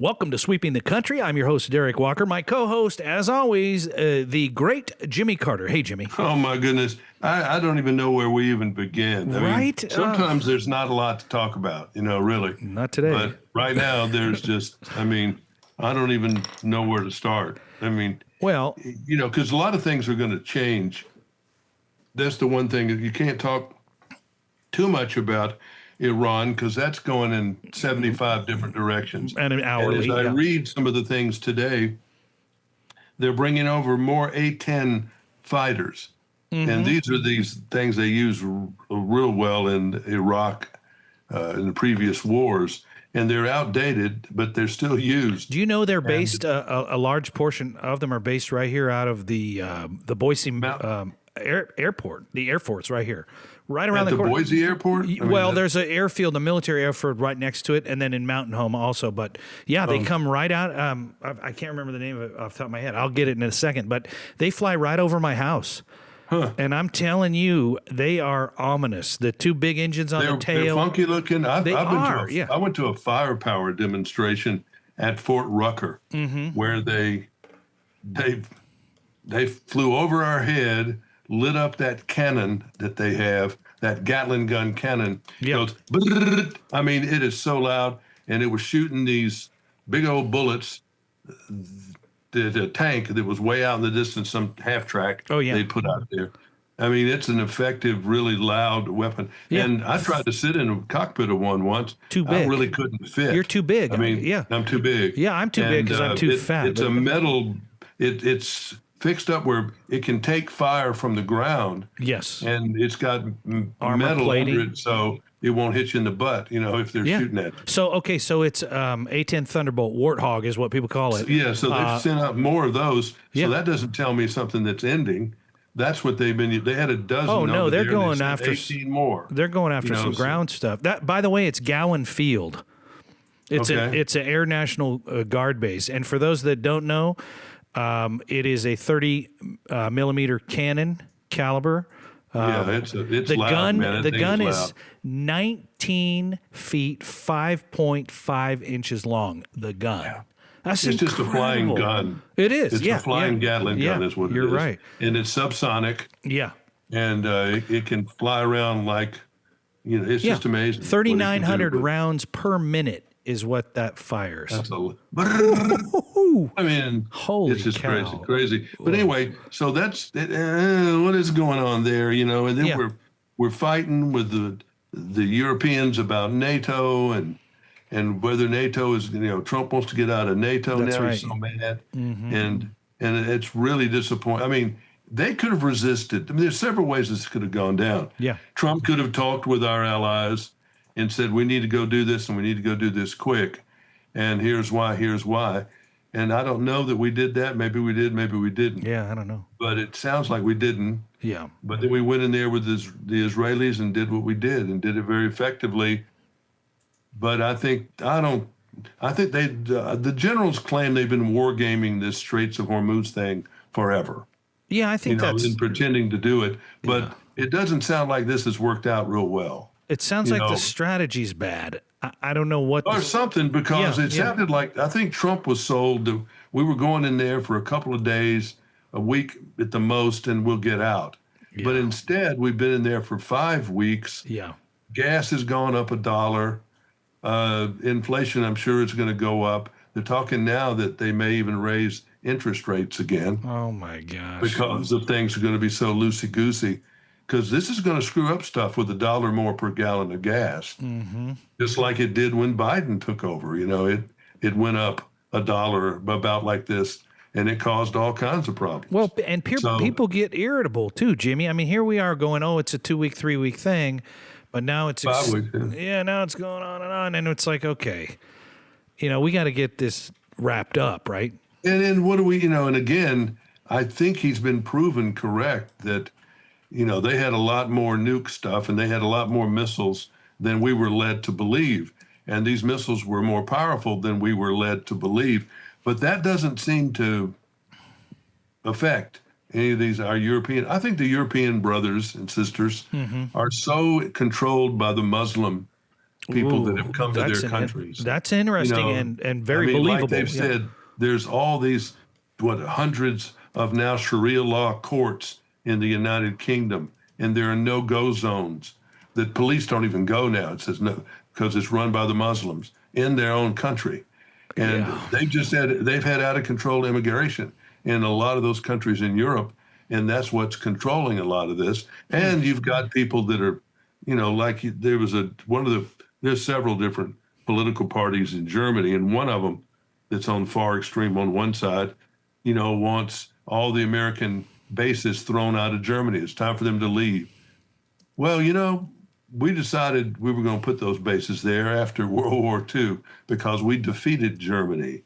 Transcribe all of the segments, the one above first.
Welcome to Sweeping the Country. I'm your host, Derik Walker. My co-host, as always, the great Jimmy Carter. Hey, Jimmy. Oh, my goodness. I don't even know where we even begin. I Right? mean, sometimes there's not a lot to talk about, really. Not today. But right now, there's just, I don't even know where to start. Well, because a lot of things are going to change. That's the one thing that you can't talk too much about Iran, because that's going in 75 different directions. And an hourly. And as I read some of the things today, they're bringing over more A-10 fighters. Mm-hmm. And these are these things they use real well in Iraq in the previous wars. And they're outdated, but they're still used. Do you know they're based, a large portion of them are based right here out of the Boise airport, the Air Force right here. Right around the corner. Boise airport? There's an airfield, a military airfield right next to it, and then in Mountain Home also. But yeah, they come right out. I can't remember the name of it off the top of my head. I'll get it in a second. But they fly right over my house. Huh. And I'm telling you, they are ominous. The two big engines on the tail. They're funky looking. I went to a firepower demonstration at Fort Rucker, where they flew over our head, lit up that cannon that they have, that Gatling gun cannon. Yeah. Goes, it is so loud. And it was shooting these big old bullets. The tank that was way out in the distance, some half track they put out there. It's an effective, really loud weapon. Yeah. And I tried to sit in a cockpit of one once. Too big. I really couldn't fit. You're too big. I'm too big. Yeah, I'm too big because I'm too fat. It's a metal, it's fixed up where it can take fire from the ground. Yes. And it's got armor metal plating under it, so it won't hit you in the butt, if they're shooting at you. So it's A-10 Thunderbolt Warthog is what people call it. Yeah, so they've sent out more of those. So that doesn't tell me something that's ending. That's what they've been. They had a dozen. Oh no, they're going after 18 more. They're going after some ground stuff. That, by the way, it's Gowan Field. It's an Air National Guard base, and for those that don't know, it is a 30 millimeter cannon caliber. It's the loud, gun. Man. The gun is 19 feet 5.5 inches long. The gun. Yeah. That's it's incredible. Just a flying gun. It is. It's a flying Gatling gun is what it is. You're right. And it's subsonic. Yeah. And it can fly around like, it's just amazing. 3,900 rounds per minute is what that fires. That's holy it's just cow. crazy. But anyway, so that's what is going on there, and then we're fighting with the Europeans about NATO and whether NATO is, Trump wants to get out of NATO. That's now. Right. He's so mad. Mm-hmm. And it's really disappointing. They could have resisted. There's several ways this could have gone down. Yeah. Trump could have talked with our allies and said, we need to go do this and we need to go do this quick. And here's why. And I don't know that we did that. Maybe we did, maybe we didn't. Yeah, I don't know. But it sounds like we didn't. Yeah. But then we went in there with the Israelis and did what we did and did it very effectively. But I think the generals claim they've been wargaming this Straits of Hormuz thing forever. Yeah, I think that's... and pretending to do it. But it doesn't sound like this has worked out real well. It sounds like the strategy's bad. I don't know what... Or something, because it sounded like, I think Trump was sold that we were going in there for a couple of days, a week at the most, and we'll get out. Yeah. But instead, we've been in there for 5 weeks. Yeah. Gas has gone up $1. Inflation, I'm sure, is going to go up. They're talking now that they may even raise interest rates again. Oh, my gosh. Because of things are going to be so loosey-goosey. Because this is going to screw up stuff with $1 more per gallon of gas. Mm-hmm. Just like it did when Biden took over. It went up $1 about like this, and it caused all kinds of problems. Well, and people get irritable too, Jimmy. Here we are going, it's a 2-week, 3-week thing. But now it's 5 weeks. Now it's going on, and it's like, okay, we got to get this wrapped up, right? And then what do we, and again, I think he's been proven correct that, they had a lot more nuke stuff and they had a lot more missiles than we were led to believe, and these missiles were more powerful than we were led to believe. But that doesn't seem to affect any of these, our European, I think the European brothers and sisters are so controlled by the Muslim people that Ooh, have come to their countries. that's You interesting know, and I very mean, like believable. they've Yeah. said, there's all these, hundreds of now Sharia law courts in the United Kingdom, and there are no-go zones that police don't even go now. It says no, because it's run by the Muslims in their own country. And Yeah. they've had out of control immigration in a lot of those countries in Europe, and that's what's controlling a lot of this. And you've got people that are, like there was there's several different political parties in Germany, and one of them that's on far extreme on one side, wants all the American bases thrown out of Germany. It's time for them to leave. Well, we decided we were going to put those bases there after World War II because we defeated Germany.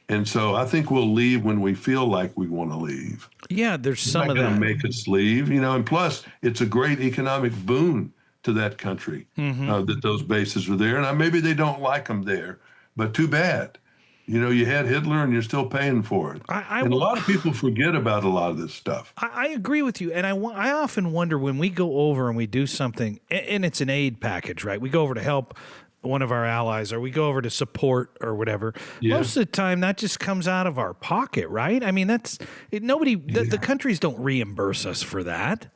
And so I think we'll leave when we feel like we want to leave. Yeah, there's It's some not of going to that. make us leave, and plus it's a great economic boon to that country that those bases are there. And maybe they don't like them there, but too bad. You had Hitler and you're still paying for it. And a lot of people forget about a lot of this stuff. I agree with you, and I often wonder when we go over and we do something, and it's an aid package, right? We go over to help one of our allies, or we go over to support or whatever. Yeah. Most of the time, that just comes out of our pocket, right? I mean, the countries don't reimburse us for that.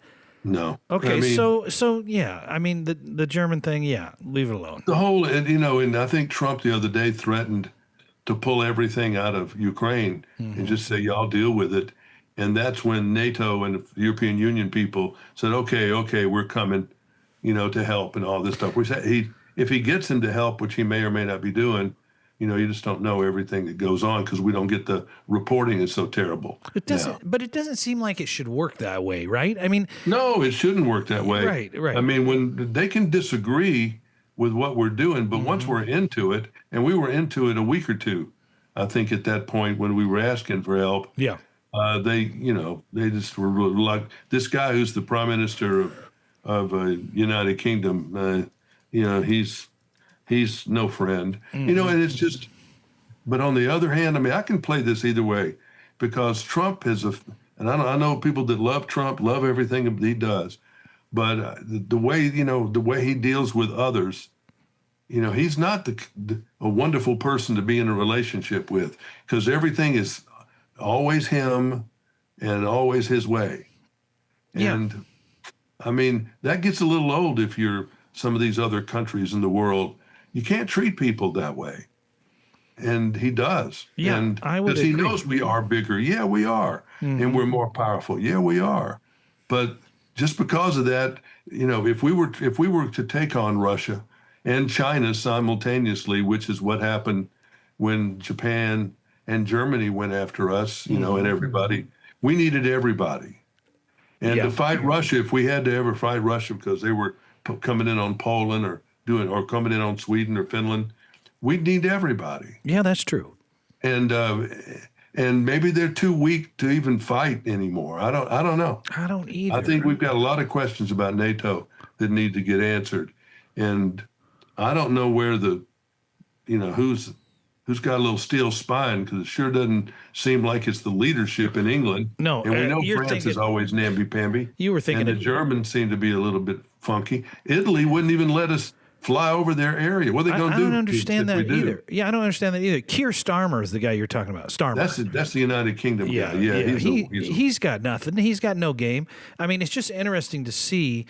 No. Okay, I mean, so yeah, I mean the German thing, yeah, leave it alone. the whole, and I think Trump the other day threatened to pull everything out of Ukraine and just say, y'all deal with it. And that's when NATO and the European Union people said, okay, we're coming, to help and all this stuff. We said if he gets them to help, which he may or may not be doing, you just don't know everything that goes on because we don't get the reporting is so terrible. It doesn't, but it doesn't seem like it should work that way, right? I mean, No, it shouldn't work that way. Right. I mean, when they can disagree with what we're doing, but once we're into it, and we were into it a week or two, I think at that point when we were asking for help, yeah. they just were like this guy who's the prime minister of United Kingdom. He's no friend. And it's just. But on the other hand, I mean, I can play this either way, because Trump and I know people that love Trump, love everything he does, but the way he deals with others. He's not a wonderful person to be in a relationship with, because everything is always him and always his way. Yeah. And I mean, that gets a little old if you're some of these other countries in the world. You can't treat people that way. And he does. Yeah, and I would because he agree. knows we are bigger. Yeah, we are. And we're more powerful. Yeah, we are. But just because of that, if we were to take on Russia and China simultaneously, which is what happened when Japan and Germany went after us, and everybody. We needed everybody. And Yeah. to fight Russia, if we had to ever fight Russia because they were coming in on Poland or coming in on Sweden or Finland, we'd need everybody. Yeah, that's true. And maybe they're too weak to even fight anymore. I don't know. I don't either. I think we've got a lot of questions about NATO that need to get answered. And I don't know where who's got a little steel spine, because it sure doesn't seem like it's the leadership in England. No, and we know you're France thinking- is always namby-pamby. You were thinking and the it- Germans seem to be a little bit funky. Italy wouldn't even let us fly over their area. What are they going to do? I don't understand if we that do? either. Yeah, I don't understand that either. Keir Starmer is the guy you're talking about. Starmer. That's the United Kingdom Yeah, guy. Yeah, he's got nothing. He's got no game. I mean, it's just interesting to see.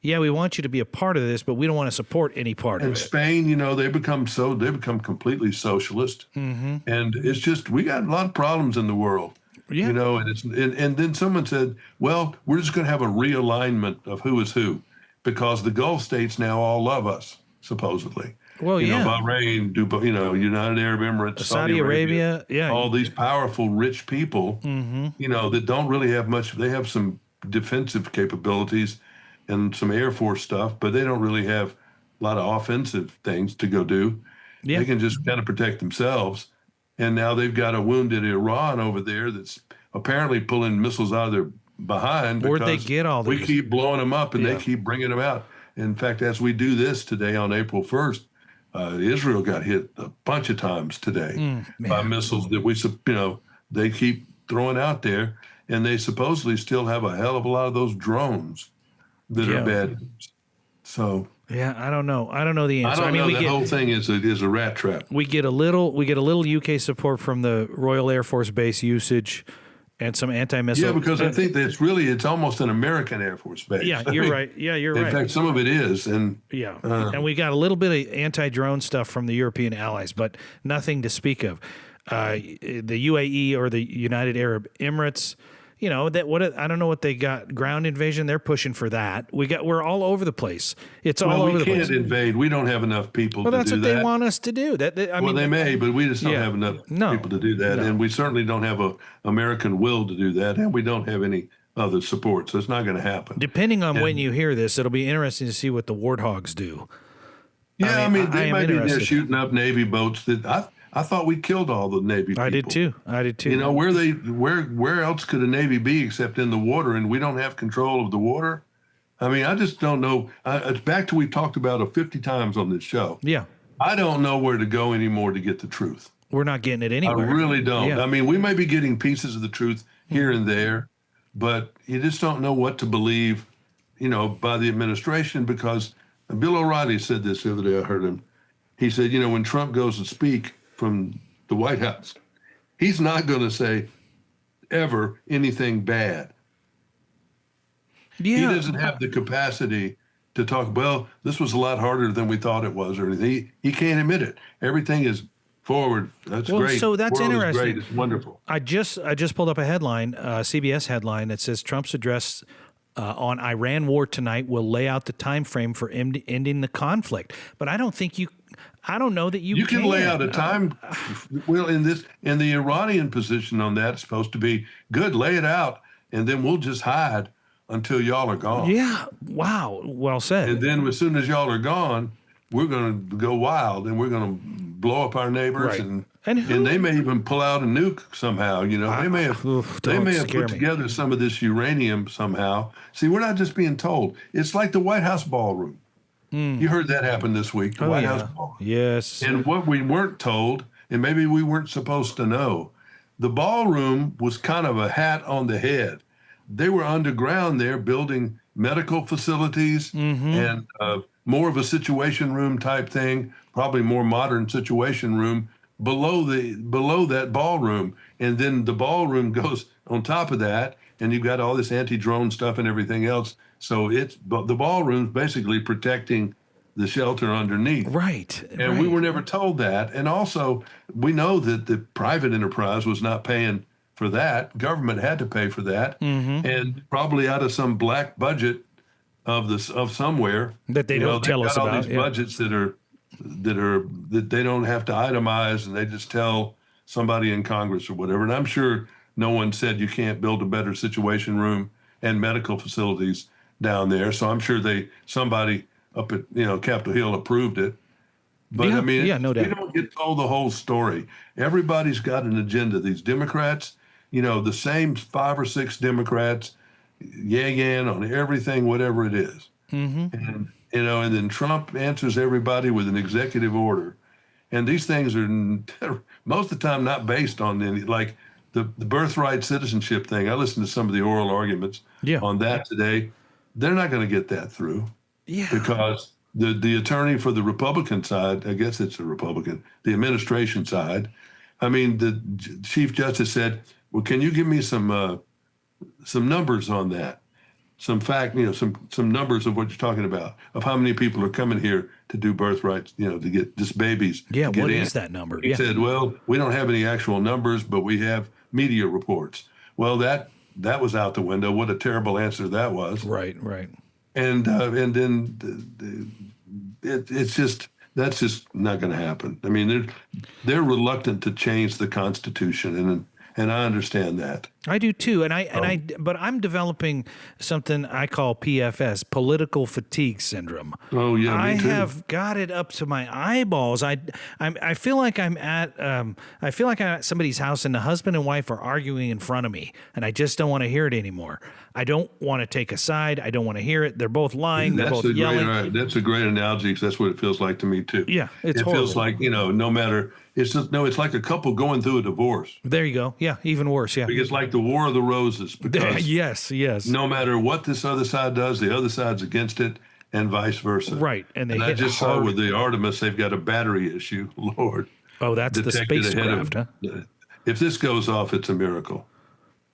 Yeah, we want you to be a part of this, but we don't want to support any part of And it. Spain, they become completely socialist, and it's just we got a lot of problems in the world. Yeah. And then someone said, well, we're just going to have a realignment of who is who, because the Gulf states now all love us, supposedly. Well, yeah. Bahrain, Dubai, United Arab Emirates, Saudi Arabia, yeah. all these powerful, rich people, that don't really have much. They have some defensive capabilities and some Air Force stuff, but they don't really have a lot of offensive things to go do. Yeah. They can just kind of protect themselves. And now they've got a wounded Iran over there that's apparently pulling missiles out of their behind. Where'd they because get all we these? keep blowing them up and Yeah. they keep bringing them out. In fact, as we do this today on April 1st, Israel got hit a bunch of times today by missiles that they keep throwing out there. And they supposedly still have a hell of a lot of those drones that Yeah. are bad. So Yeah, I don't know. I don't know the I answer. don't know. we That whole thing is a rat trap. we get a little UK support from the Royal Air Force Base usage and some anti-missile. Yeah, because I think that it's almost an American Air Force base. Yeah, I you're mean, right. Yeah, you're in right. fact, some of it is, and Yeah, and we got a little bit of anti-drone stuff from the European allies, but nothing to speak of. The UAE or the United Arab Emirates, I don't know what they got. Ground invasion, they're pushing for that. We're all over the place. It's all over the place. We can't invade. We don't have enough people Well, to that's do what that. they want us to do. They may, but we just don't have enough people to do that, and we certainly don't have a American will to do that, and we don't have any other support, so it's not going to happen. Depending on when you hear this, it'll be interesting to see what the warthogs do. Yeah, they might be there interested. shooting up Navy boats. I thought we killed all the Navy people. I did too. Where else could a Navy be except in the water, and we don't have control of the water? I mean, I just don't know. It's back to we've talked about it 50 times on this show. Yeah. I don't know where to go anymore to get the truth. We're not getting it anywhere. I really don't. Yeah. I mean, we may be getting pieces of the truth here and there, but you just don't know what to believe, by the administration, because Bill O'Reilly said this the other day. I heard him. He said, when Trump goes to speak from the White House, he's not going to say ever anything bad. Yeah. He doesn't have the capacity to talk, well, this was a lot harder than we thought it was, or anything. He can't admit it. Everything is forward. That's great. So that's World is interesting. great. It's wonderful. I just pulled up a headline, CBS headline that says Trump's address on Iran war tonight will lay out the time frame for ending the conflict. But I don't think I don't know that you can lay out a time. Well, in the Iranian position on that, it's supposed to be good. Lay it out, and then we'll just hide until y'all are gone. Yeah. Wow. Well said. And then as soon as y'all are gone, we're going to go wild, and we're going to blow up our neighbors, Right. and they may even pull out a nuke somehow. They may have put together some of this uranium somehow. See, we're not just being told. It's like the White House ballroom. You heard that happen this week. The White House ballroom. Yes. And what we weren't told, and maybe we weren't supposed to know, the ballroom was kind of a hat on the head. They were underground there building medical facilities and more of a situation room type thing, probably more modern situation room below that ballroom. And then the ballroom goes on top of that, and you've got all this anti-drone stuff and everything else. So the ballroom's basically protecting the shelter underneath. Right. And we were never told that. And also, we know that the private enterprise was not paying for that. Government had to pay for that, and probably out of some black budget of somewhere that they don't tell us all about. these budgets that they don't have to itemize, and they just tell somebody in Congress or whatever. And I'm sure no one said you can't build a better situation room and medical facilities down there. So I'm sure somebody up at Capitol Hill approved it. But no you doubt. don't get told the whole story. Everybody's got an agenda. These Democrats, the same 5 or 6 Democrats, yay-yan on everything, whatever it is. And then Trump answers everybody with an executive order. And these things are most of the time not based on any, like the birthright citizenship thing. I listened to some of the oral arguments on that today. They're not going to get that through. Yeah. Because the attorney for the Republican side, I guess it's a Republican, the administration side, the Chief Justice said, well, can you give me some numbers on that? Some fact, some numbers of what you're talking about, of how many people are coming here to do birthrights, to get just babies. Yeah, what is that number? He said, well, we don't have any actual numbers, but we have media reports. Well, that was out the window. What a terrible answer that was. Right. And then it's just, that's just not going to happen. I mean, they're reluctant to change the Constitution, and I understand that. I do too, but I'm developing something I call PFS, political fatigue syndrome. Oh yeah, I me too. have got it up to my eyeballs. I feel like I'm at somebody's house and the husband and wife are arguing in front of me, and I just don't want to hear it anymore. I don't want to take a side. I don't want to hear it. They're both lying. They're both yelling. That's a great analogy, because that's what it feels like to me too. Yeah, it feels like no matter. It's like a couple going through a divorce. There you go. Yeah, even worse. Yeah, it's like the War of the Roses. Because yes. no matter what this other side does, the other side's against it, and vice versa. Right, and they I hit just saw hard. with the Artemis, they've got a battery issue. Lord, Oh, that's the detected ahead of. spacecraft, huh? If this goes off, it's a miracle.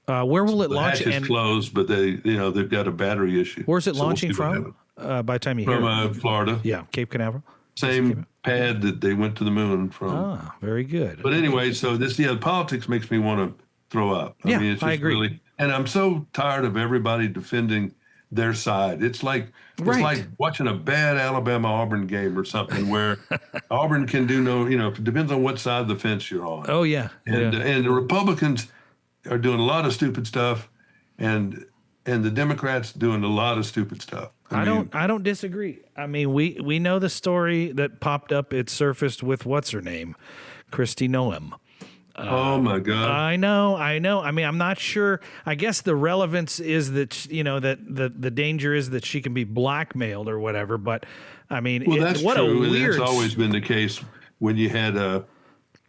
Where will it The launch? hatch is And closed, but they've got a battery issue. where's it So we'll launching see what from? happens. By the time you hear From it, Florida, yeah, Cape Canaveral. same pad that they went to the moon from. Ah, very good. But anyway, so politics makes me want to throw up. I Yeah, mean, it's I just agree. really, and I'm so tired of everybody defending their side. It's like Right. watching a bad Alabama Auburn game or something where Auburn can do no, it depends on what side of the fence you're on. Oh yeah, And yeah. and the Republicans are doing a lot of stupid stuff, and the Democrats doing a lot of stupid stuff. I don't disagree. I mean, we know the story that popped up. It surfaced with what's her name, Christy Noem. Oh my God! I know. I mean, I'm not sure. I guess the relevance is that that the danger is that she can be blackmailed or whatever. But I mean, Well, that's what true. a And weird. that's always been the case when you had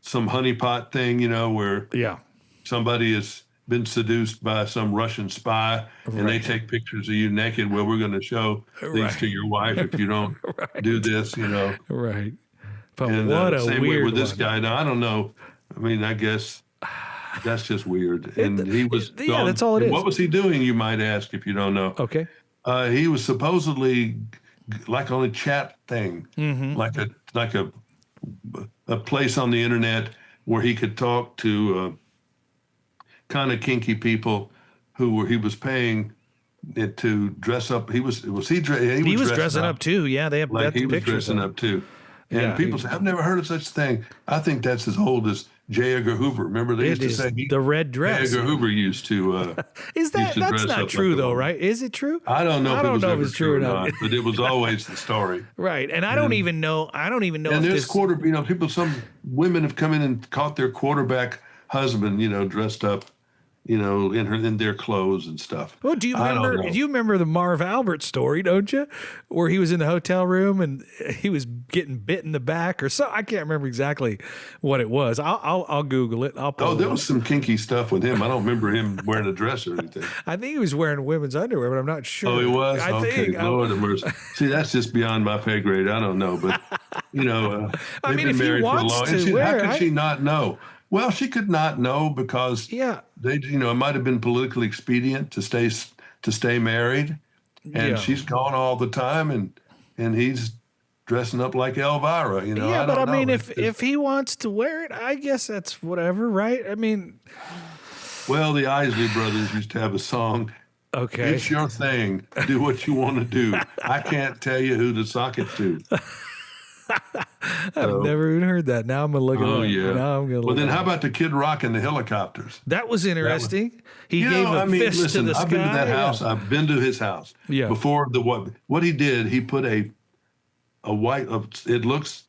some honeypot thing, where Yeah. somebody has been seduced by some Russian spy and they take pictures of you naked. Well, we're going to show these to your wife if you don't do this, Right. But And what a same way weird with this one. guy. Now, I don't know. I mean, I guess that's just weird. And he was yeah, that's all it and is. What was he doing, you might ask, if you don't know? Okay. He was supposedly like on a chat thing, Mm-hmm. like a place on the internet where he could talk to kind of kinky people he was paying it to dress up. He was dressing up too. Yeah, they have like that's he was pictures dressing of up too. And Yeah, people say, I've never heard of such a thing. I think that's as old as J. Edgar Hoover. Remember they used It to is say the red dress. J. Edgar Hoover used to. Is that used to that's dress not up true like a though, woman. right? Is it true? I don't know if it was ever it's true or not, but it was always the story. Right, and I don't even know. I don't even know And if there's this. some women have come in and caught their quarterback husband, dressed up, in their clothes and stuff. Well, do you I don't remember? know. Do you remember the Marv Albert story? Don't you? Where he was in the hotel room and he was getting bit in the back or so. I can't remember exactly what it was. I'll Google it. I'll. Oh, pull it there up. was some kinky stuff with him. I don't remember him wearing a dress or anything. I think he was wearing women's underwear, but I'm not sure. Oh, he was? I Okay, think. Lord have mercy. See, that's just beyond my pay grade. I don't know, but, I they've mean, been if he married for a wants long to and wear how it, could she not know? Well, she could not know because Yeah. it might have been politically expedient to stay married, and Yeah. she's gone all the time, and he's dressing up like Elvira. Yeah, I but don't I mean, know. if he wants to wear it, I guess that's whatever, right? I mean, Well, the Isley Brothers used to have a song. okay. It's your thing. Do what you want to do. I can't tell you who to sock it to. I've never even heard that. Now I'm gonna look it Oh up. yeah. Now I'm gonna Well, look then it how up. about the Kid Rock and the helicopters? That was interesting. He gave a fist listen, to the I've sky. been to that house. I've been to his house. Yeah. Before what he did, he put a white. It looks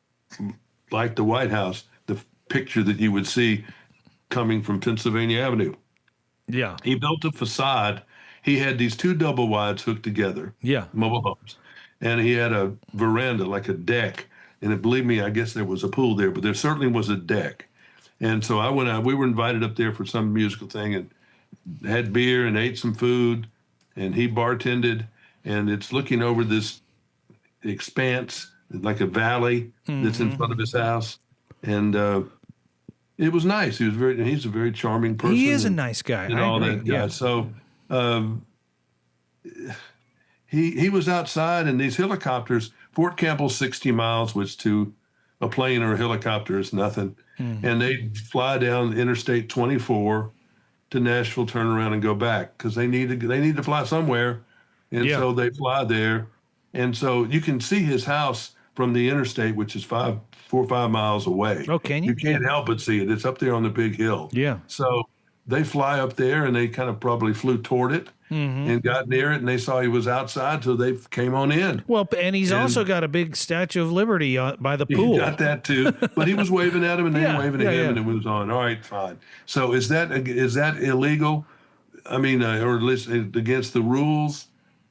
like the White House, the picture that you would see coming from Pennsylvania Avenue. Yeah. He built a facade. He had these two double wides hooked together. Yeah. Mobile homes, and he had a veranda, like a deck. And believe me, I guess there was a pool there, but there certainly was a deck. And so I went out. We were invited up there for some musical thing and had beer and ate some food. And he bartended. And it's looking over this expanse, like a valley that's in front of his house. And it was nice. He's a very charming person. He is a nice guy. And I all agree. that. Yeah. So he was outside, and these helicopters. Fort Campbell's 60 miles, which to a plane or a helicopter is nothing. And they fly down Interstate 24 to Nashville, turn around and go back because they need to fly somewhere. And Yeah. so they fly there. And so you can see his house from the interstate, which is 4 or 5 miles away. Oh, can you? You can't help but see it. It's up there on the big hill. Yeah. So they fly up there, and they kind of probably flew toward it and got near it, and they saw he was outside, so they came on in. Well, and he's also got a big Statue of Liberty by the He pool. got that too, but he was waving at him, and they Yeah, were waving at him, and it was on. All right, fine. So is that illegal? I mean, or at least against the rules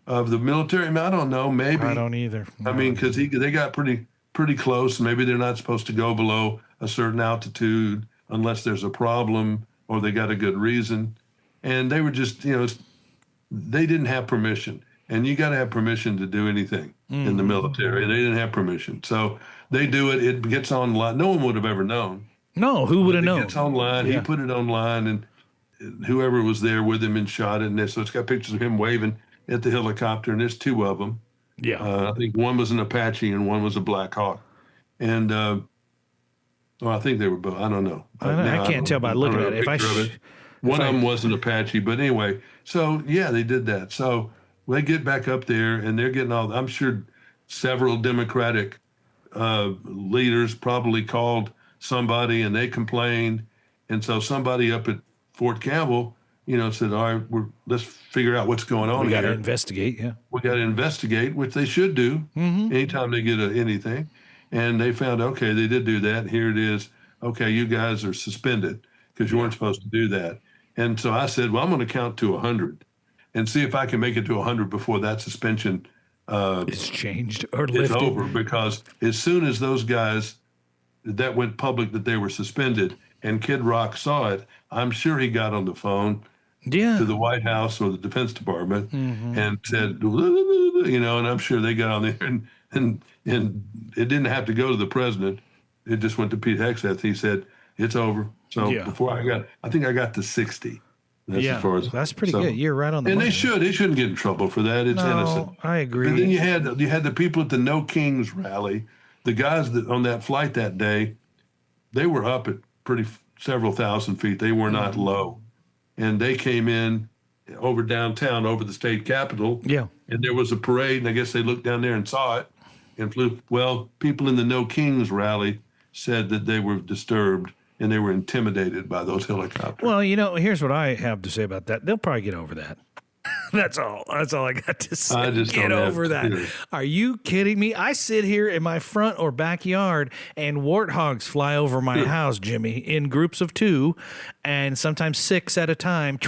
of the military? I mean, I don't know. Maybe. I don't either. I mean, because they got pretty close. Maybe they're not supposed to go below a certain altitude unless there's a problem or they got a good reason. And they were just, they didn't have permission. And you got to have permission to do anything. in the military. They didn't have permission. So they do it. It gets online. No one would have ever known. No, who would have It known? gets online. He Yeah. put it online, and whoever was there with him and shot it. And so it's got pictures of him waving at the helicopter, and there's two of them. Yeah. I think one was an Apache and one was a Black Hawk. And well, I think they were both. I don't know. I can't tell by looking at it. One of them was an Apache, but anyway. So yeah, they did that. So they get back up there, and they're getting all. I'm sure several Democratic leaders probably called somebody, and they complained, and so somebody up at Fort Campbell, said, "All right, let's figure out what's going on We got here. to investigate. Yeah. We got to investigate," which they should do anytime they get anything. And they found, okay, they did do that. Here it is. Okay, you guys are suspended because you weren't supposed to do that. And so I said, well, I'm going to count to 100 and see if I can make it to 100 before that suspension It's changed or is lifted. over. Because as soon as those guys, that went public that they were suspended and Kid Rock saw it, I'm sure he got on the phone Yeah. to the White House or the Defense Department and said, and I'm sure they got on there and it didn't have to go to the president. It just went to Pete Hegseth. He said, it's over. So before I think I got to 60. That's as far as, that's pretty good. You're right on the money. They shouldn't get in trouble for that. It's innocent. I agree. And then you had the people at the No Kings rally, the guys that on that flight that day, they were up at several thousand feet. They were not low. And they came in over downtown, over the state capitol. Yeah. And there was a parade, and I guess they looked down there and saw it and flew. Well, people in the No Kings rally said that they were disturbed and they were intimidated by those helicopters. Well, here's what I have to say about that. They'll probably get over that. That's all I got to say. I just Get don't have over that. to. Are you kidding me? I sit here in my front or backyard and warthogs fly over my house, Jimmy, in groups of 2 and sometimes 6 at a time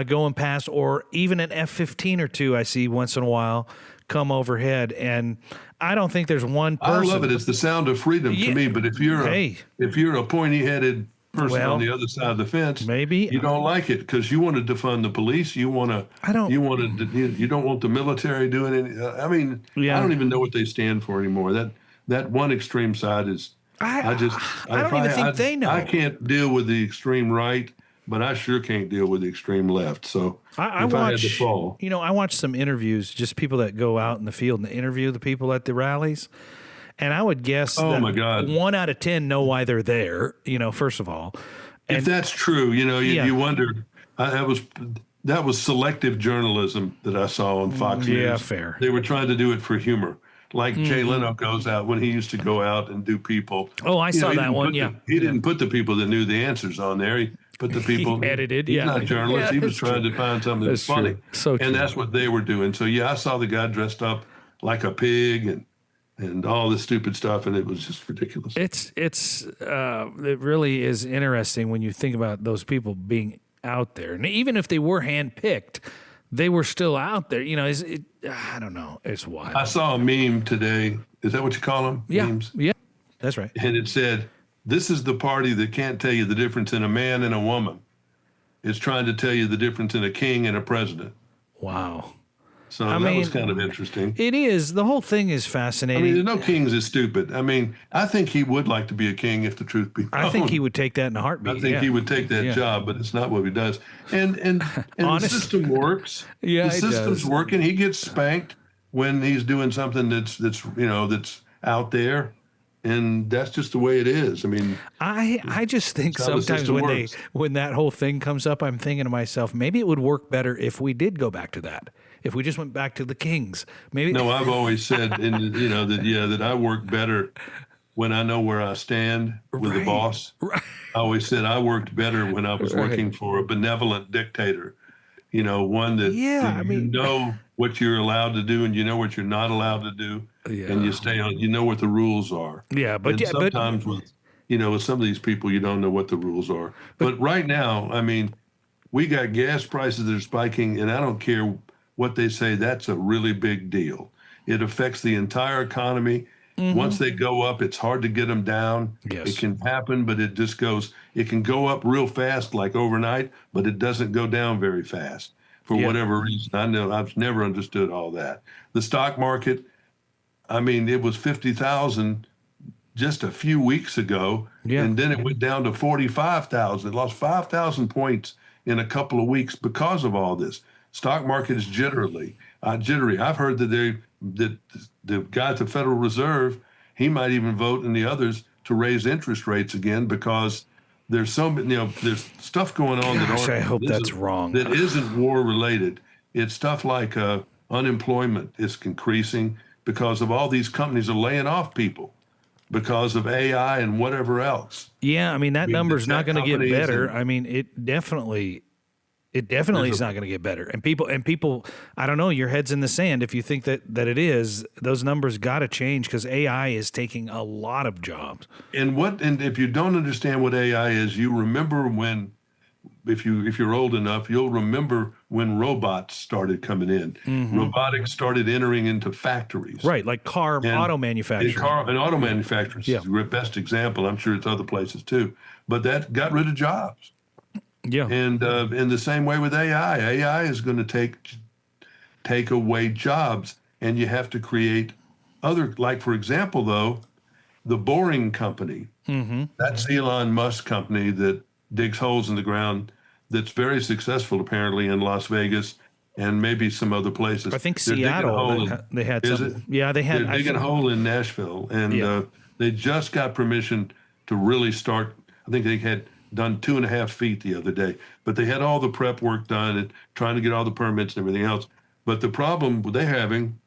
going past, or even an F-15 or 2 I see once in a while come overhead. And I don't think there's one person. I love it. It's the sound of freedom to me. But if you're a pointy-headed person on the other side of the fence, maybe you don't like it because you want to defund the police. You want to. You don't want the military doing it. I don't even know what they stand for anymore. That one extreme side is. I don't even think they know. I can't deal with the extreme right, but I sure can't deal with the extreme left. So I had to fall. I watch some interviews, just people that go out in the field and interview the people at the rallies. And I would guess that my God, 1 out of 10 know why they're there, first of all. And if that's true, you wonder, that was selective journalism that I saw on Fox News. Yeah, fair. They were trying to do it for humor. Like Jay Leno goes out when he used to go out and do people. Oh, I saw that one. He didn't put the people that knew the answers on there. He put the people he edited. He's not a journalist. He was trying to find something that's funny. So true. And that's what they were doing. So I saw the guy dressed up like a pig and all this stupid stuff, and it was just ridiculous. It really is interesting when you think about those people being out there, and even if they were handpicked, they were still out there. I don't know. It's wild. I saw a meme today. Is that what you call them? Yeah. Memes? Yeah, that's right. And it said, "This is the party that can't tell you the difference in a man and a woman. It's trying to tell you the difference in a king and a president." Wow. So that was kind of interesting. It is. The whole thing is fascinating. The No Kings is stupid. I think he would like to be a king if the truth be known. I think he would take that in a heartbeat. I think he would take that job, but it's not what he does. And the system works. Yeah, the system's working. He gets spanked when he's doing something that's out there. And that's just the way it is. I just think sometimes when that whole thing comes up, I'm thinking to myself, maybe it would work better if we did go back to that. If we just went back to the Kings, maybe. No, I've always said, that I work better when I know where I stand with the boss. Right. I always said I worked better when I was working for a benevolent dictator. One that you know what you're allowed to do and you know what you're not allowed to do, and you stay on. You know what the rules are. Yeah, but sometimes with some of these people, you don't know what the rules are. But right now, we got gas prices that are spiking, and I don't care what they say. That's a really big deal. It affects the entire economy. Mm-hmm. Once they go up, it's hard to get them down. Yes. It can happen, but it can go up real fast, like overnight, but it doesn't go down very fast. for Yeah. whatever reason. I know I've never understood all that. The stock market, I mean, it was 50,000 just a few weeks ago, Yeah. and then it went down to 45,000. It lost 5,000 points in a couple of weeks because of all this. Stock market is jittery. I've heard that the guy at the Federal Reserve, he might even vote, and the others, to raise interest rates again because there's there's stuff going on Gosh, I hope that's wrong. that isn't war related. It's stuff like unemployment is increasing because of all these companies are laying off people because of AI and whatever else. Yeah, I mean that number's not going to get better. And I mean it definitely is not going to get better. And people, I don't know, your head's in the sand if you think that it is. Those numbers got to change because AI is taking a lot of jobs. and if you don't understand what AI is, you remember when, if you're old enough, you'll remember when robots started coming in. Robotics started entering into factories. Right, like auto manufacturing. And auto manufacturers Yeah. is the best example. I'm sure it's other places too. But that got rid of jobs. Yeah. And in the same way with AI, AI is going to take away jobs, and you have to create other, like for example, though, the Boring Company. That's Elon Musk company that digs holes in the ground. That's very successful apparently in Las Vegas and maybe some other places. I think They're digging a hole Seattle, they had is some. it? Yeah, they had. They're digging a hole in Nashville, and they just got permission to really start. I think they had done 2.5 feet the other day, but they had all the prep work done and trying to get all the permits and everything else. But the problem they're having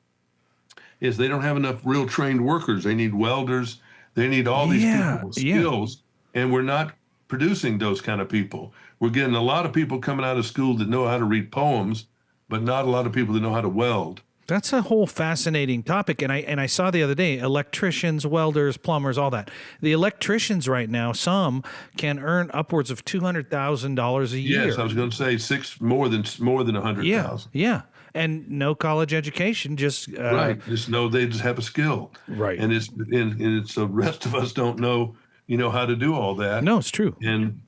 is they don't have enough real trained workers. They need welders. They need all these people with skills, and we're not producing those kind of people. We're getting a lot of people coming out of school that know how to read poems, but not a lot of people that know how to weld. That's a whole fascinating topic, and I saw the other day electricians, welders, plumbers, all that. The electricians right now, some can earn upwards of $200,000 a year. Yes, I was going to say more than 100,000. Yeah, and no college education, just right. Just know they just have a skill. Right, and it's the rest of us don't know how to do all that. No, it's true. And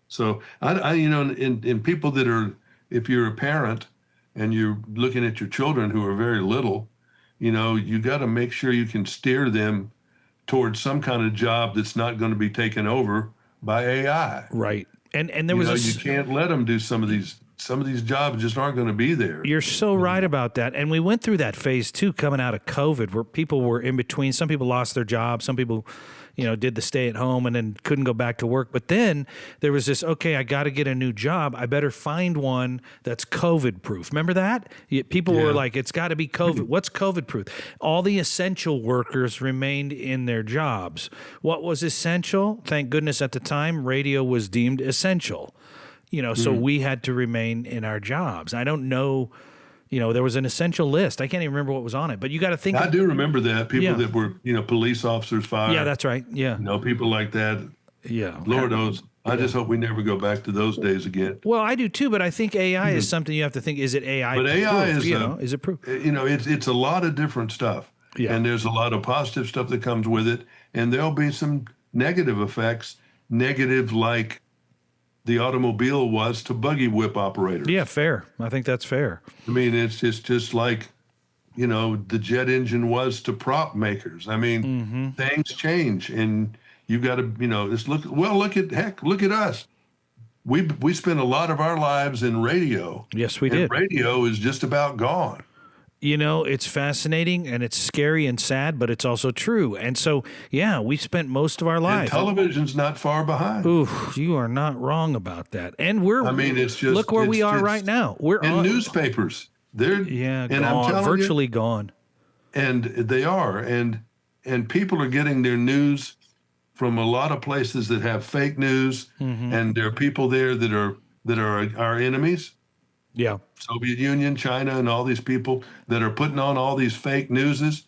so I in people that are, if you're a parent and you're looking at your children who are very little, you got to make sure you can steer them towards some kind of job that's not going to be taken over by AI. Right. And there was you can't let them do some of these jobs just aren't going to be there. You're so right about that. And we went through that phase too, coming out of COVID, where people were in between. Some people lost their jobs. Some people, did the stay at home and then couldn't go back to work. But then there was this, okay, I got to get a new job. I better find one that's COVID proof. Remember that? People were like, it's got to be COVID. What's COVID proof? All the essential workers remained in their jobs. What was essential? Thank goodness at the time, radio was deemed essential. So we had to remain in our jobs. I don't know, there was an essential list. I can't even remember what was on it, but you got to think. I do remember that. People that were, police officers, fire. Yeah, that's right. Yeah. People like that. Yeah. Lord knows. I just hope we never go back to those days again. Well, I do too, but I think AI is something you have to think, is it AI But AI proof? is, is it proof? It's a lot of different stuff. Yeah. And there's a lot of positive stuff that comes with it. And there'll be some negative effects, like the automobile was to buggy whip operators. Yeah, fair. I think that's fair. I mean, it's just like, the jet engine was to prop makers. I mean, things change, and you got to, just look at us. We spent a lot of our lives in radio. Yes, we did. Radio is just about gone. It's fascinating and it's scary and sad, but it's also true. And so, we spent most of our lives. And television's not far behind. Ooh, you are not wrong about that. And it's just, look where we are right now. We're on newspapers. They're and gone, I'm telling virtually gone. And they are, and people are getting their news from a lot of places that have fake news, and there are people there that are our enemies. Yeah. Soviet Union, China, and all these people that are putting on all these fake newses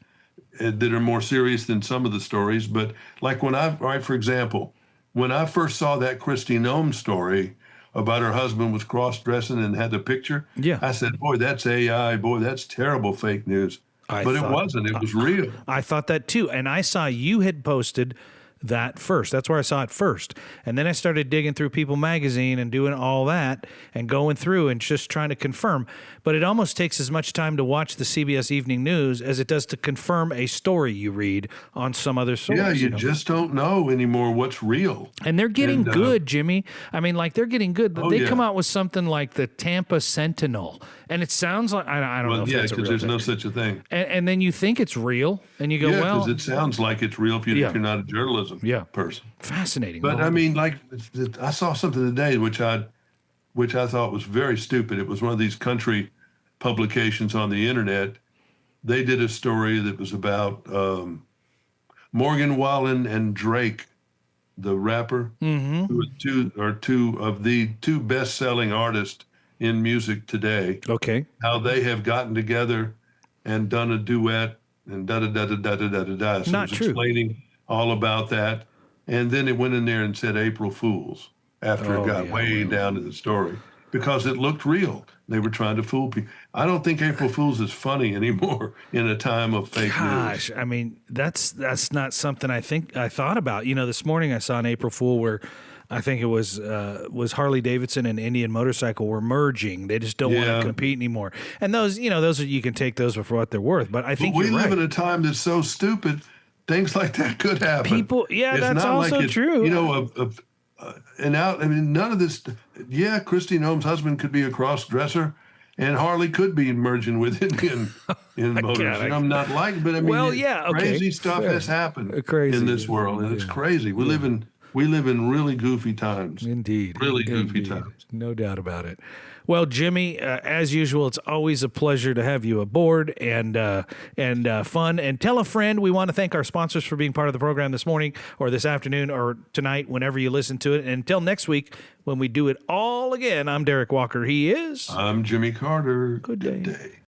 that are more serious than some of the stories. But like for example, when I first saw that Kristi Noem story about her husband was cross-dressing and had the picture, I said, boy, that's AI. Boy, that's terrible fake news. But it wasn't. It was real. I thought that too. And I saw you had posted that first. That's where I saw it first. And then I started digging through People magazine and doing all that and going through and just trying to confirm. But it almost takes as much time to watch the CBS Evening News as it does to confirm a story you read on some other source. Yeah, you just don't know anymore what's real. And they're getting good, Jimmy. I mean, like, they're getting good. They come out with something like the Tampa Sentinel, and it sounds like, I don't know if that's a real because there's thing. no such a thing. And then you think it's real, and you go, Yeah, well, because it sounds like it's real if you're not a journalism person. Fascinating. But I mean, like, I saw something today which I thought was very stupid. It was one of these country publications on the internet. They did a story that was about Morgan Wallen and Drake, the rapper, who are two of the two best-selling artists in music today. Okay. How they have gotten together and done a duet and da-da-da-da-da-da-da-da. So Not it was true. explaining all about that. And then it went in there and said April Fools after it got way down to the story because it looked real. They were trying to fool people. I don't think April Fools is funny anymore in a time of fake news. I mean, that's not something I thought about. You know, this morning I saw an April Fool where I think it was Harley Davidson and Indian Motorcycle were merging. They just don't want to compete anymore. And those you can take those for what they're worth. But I think we you're live right. in a time that's so stupid. Things like that could happen. People, It's that's not also like true. You know, I mean, none of this. Yeah, Christy Noem's husband could be a cross-dresser, and Harley could be merging with Indian motors. I'm not like, but I mean, crazy stuff has happened in this world, and it's crazy. We live in really goofy times. Indeed. Really goofy times. No doubt about it. Well, Jimmy, as usual, it's always a pleasure to have you aboard and fun. And tell a friend. We want to thank our sponsors for being part of the program this morning or this afternoon or tonight, whenever you listen to it. And until next week, when we do it all again, I'm Derik Walker. He is. I'm Jimmy Carter. Good day.